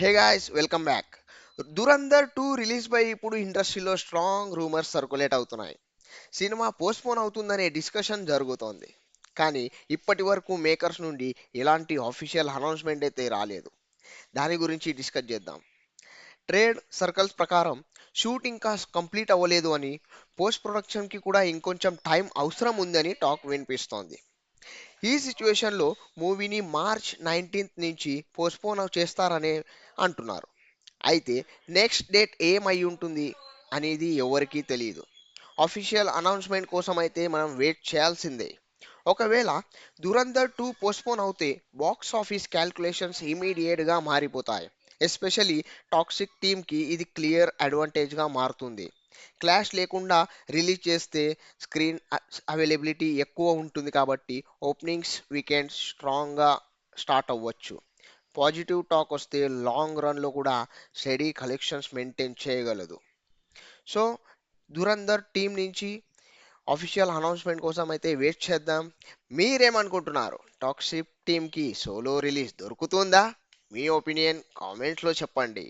హే guys welcome back. Dhurandhar 2 release పై ఇప్పుడు ఇండస్ట్రీలో స్ట్రాంగ్ రూమర్స్ సర్క్యులేట్ అవుతున్నాయి. సినిమా పోస్ట్పోన్ అవుతుందనే డిస్కషన్ జరుగుతోంది. కానీ ఇప్పటి వరకు మేకర్స్ నుండి ఎలాంటి అఫీషియల్ అనౌన్స్మెంట్ అయితే రాలేదు. దాని గురించి డిస్కస్ చేద్దాం. ట్రేడ్ సర్కిల్స్ ప్రకారం షూట్ ఇంకా కంప్లీట్ అవ్వలేదు అని, పోస్ట్ ప్రొడక్షన్కి కూడా ఇంకొంచెం టైం అవసరం ఉందని టాక్ వినిపిస్తోంది. ఈ సిచ్యువేషన్లో మూవీని మార్చ్ 19th నుంచి పోస్ట్పోన్ చేస్తారని అంటున్నారు. అయితే నెక్స్ట్ డేట్ ఏమై ఉంటుంది అనేది ఎవరికీ తెలియదు. అఫీషియల్ అనౌన్స్మెంట్ కోసం అయితే మనం వెయిట్ చేయాల్సిందే. ఒకవేళ దురంధర్ 2 పోస్ట్పోన్ అవుతే బాక్స్ ఆఫీస్ క్యాల్కులేషన్స్ ఇమీడియట్గా మారిపోతాయి. ఎస్పెషలీ టాక్సిక్ టీమ్కి ఇది క్లియర్ అడ్వాంటేజ్గా మారుతుంది. క్లాష్ లేకుండా రిలీజ్ చేస్తే స్క్రీన్ అవైలబిలిటీ ఎక్కువ ఉంటుంది కాబట్టి ఓపెనింగ్స్ వీకెండ్ స్ట్రాంగ్గా స్టార్ట్ అవ్వచ్చు. పాజిటివ్ టాక్ వస్తే లాంగ్ రన్లో కూడా స్టడీ కలెక్షన్స్ మెయింటైన్ చేయగలదు. సో దురంధర్ టీం నుంచి అఫీషియల్ అనౌన్స్మెంట్ కోసం అయితే వెయిట్ చేద్దాం. మీరేమనుకుంటున్నారు? టాక్సిక్ టీంకి సోలో రిలీజ్ దొరుకుతుందా? మీ ఒపీనియన్ కామెంట్స్లో చెప్పండి.